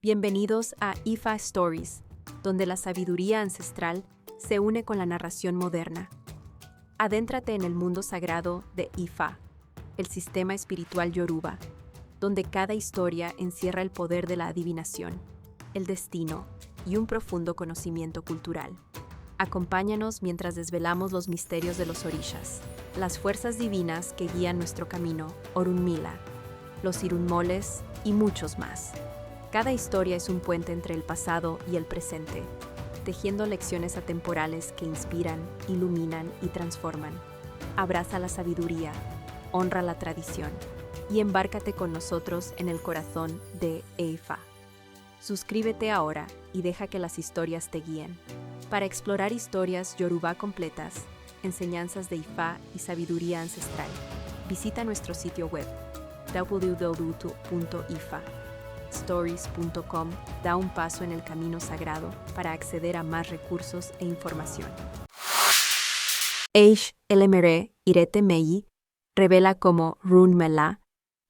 Bienvenidos a Ifa Stories, donde la sabiduría ancestral se une con la narración moderna. Adéntrate en el mundo sagrado de Ifa, el sistema espiritual yoruba, donde cada historia encierra el poder de la adivinación, el destino y un profundo conocimiento cultural. Acompáñanos mientras desvelamos los misterios de los orishas, las fuerzas divinas que guían nuestro camino, Orunmila, los irunmoles y muchos más. Cada historia es un puente entre el pasado y el presente, tejiendo lecciones atemporales que inspiran, iluminan y transforman. Abraza la sabiduría, honra la tradición y embárcate con nosotros en el corazón de Ifa. Suscríbete ahora y deja que las historias te guíen. Para explorar historias yoruba completas, enseñanzas de Ifa y sabiduría ancestral, visita nuestro sitio web www.ifastories.com. Da un paso en el camino sagrado para acceder a más recursos e información. Eish Elemere Irete Meyi revela cómo Runmela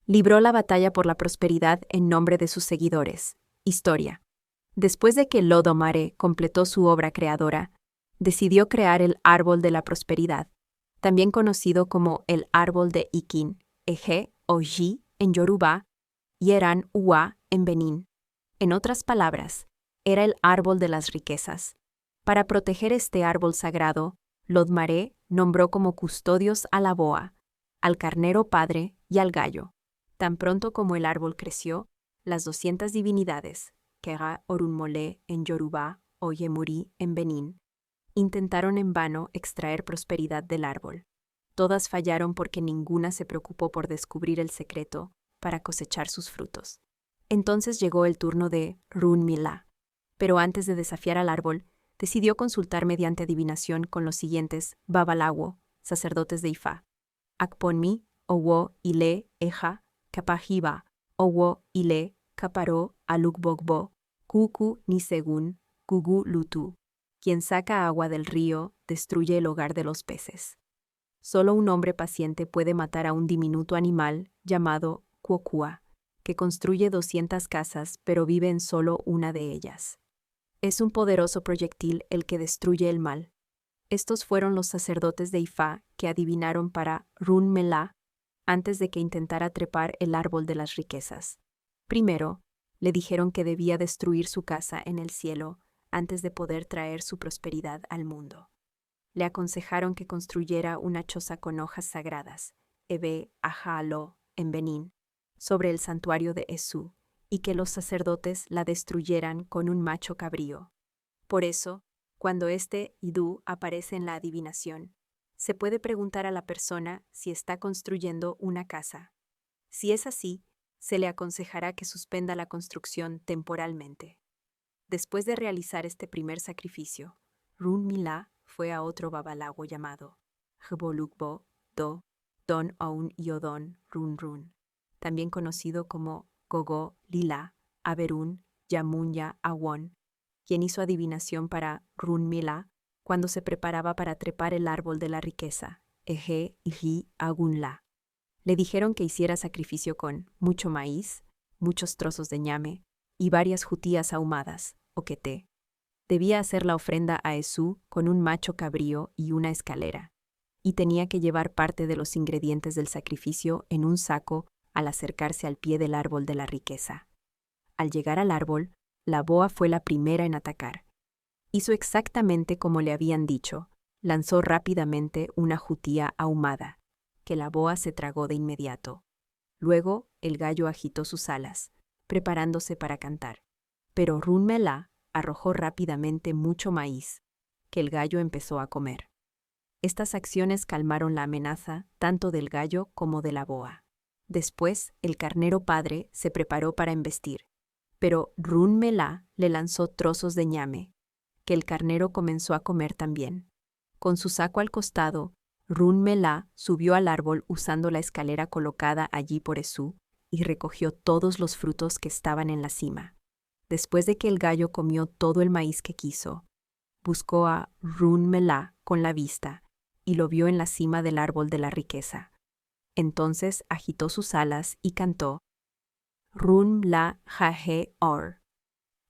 libró la batalla por la prosperidad en nombre de sus seguidores. Historia. Después de que Lodomare completó su obra creadora, decidió crear el Árbol de la Prosperidad, también conocido como el Árbol de Ikin, Eje o Yi en Yoruba, y Eran Uwa en Benín. En otras palabras, era el árbol de las riquezas. Para proteger este árbol sagrado, Lodmare nombró como custodios a la boa, al carnero padre y al gallo. Tan pronto como el árbol creció, las 200 divinidades, Kera Orunmole en Yoruba o Yemuri en Benín, intentaron en vano extraer prosperidad del árbol. Todas fallaron porque ninguna se preocupó por descubrir el secreto para cosechar sus frutos. Entonces llegó el turno de Runmila, pero antes de desafiar al árbol, decidió consultar mediante adivinación con los siguientes babalawo, sacerdotes de Ifa: Akponmi, Owo Ile Eja, Kapajiba, Owo Ile Kaparo Alukbogbo, Kuku Nisegun, Gugu Lutu. Quien saca agua del río destruye el hogar de los peces. Solo un hombre paciente puede matar a un diminuto animal llamado Kwokua, que construye 200 casas pero vive en solo una de ellas. Es un poderoso proyectil el que destruye el mal. Estos fueron los sacerdotes de Ifa que adivinaron para Runmela antes de que intentara trepar el árbol de las riquezas. Primero, le dijeron que debía destruir su casa en el cielo antes de poder traer su prosperidad al mundo. Le aconsejaron que construyera una choza con hojas sagradas, Ebe Ajalo, en Benín, sobre el santuario de Esu, y que los sacerdotes la destruyeran con un macho cabrío. Por eso, cuando este Idu aparece en la adivinación, se puede preguntar a la persona si está construyendo una casa. Si es así, se le aconsejará que suspenda la construcción temporalmente. Después de realizar este primer sacrificio, Runmila fue a otro babalawo llamado Jbolukbo Do Don Aun Yodon Runrun, también conocido como Gogo Lila Aberun Yamunya Awon, quien hizo adivinación para Runmila cuando se preparaba para trepar el árbol de la riqueza, Eje Iji Agunla. Le dijeron que hiciera sacrificio con mucho maíz, muchos trozos de ñame y varias jutías ahumadas, o queté. Debía hacer la ofrenda a Esu con un macho cabrío y una escalera, y tenía que llevar parte de los ingredientes del sacrificio en un saco al acercarse al pie del árbol de la riqueza. Al llegar al árbol, la boa fue la primera en atacar. Hizo exactamente como le habían dicho, lanzó rápidamente una jutía ahumada, que la boa se tragó de inmediato. Luego el gallo agitó sus alas, preparándose para cantar. Pero Runmela arrojó rápidamente mucho maíz, que el gallo empezó a comer. Estas acciones calmaron la amenaza tanto del gallo como de la boa. Después, el carnero padre se preparó para embestir, pero Runmela le lanzó trozos de ñame, que el carnero comenzó a comer también. Con su saco al costado, Runmela subió al árbol usando la escalera colocada allí por Esu y recogió todos los frutos que estaban en la cima. Después de que el gallo comió todo el maíz que quiso, buscó a Runmela con la vista y lo vio en la cima del árbol de la riqueza. Entonces agitó sus alas y cantó: Runmla jaje or,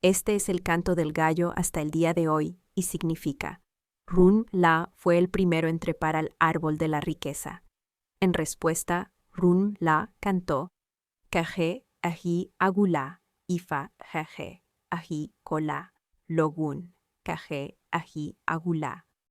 Este es el canto del gallo hasta el día de hoy y significa: Run-La fue el primero en trepar al árbol de la riqueza. En respuesta, Run-La cantó: Kaje aji agula, ifa jaje, aji kola, logun, kaje aji agula.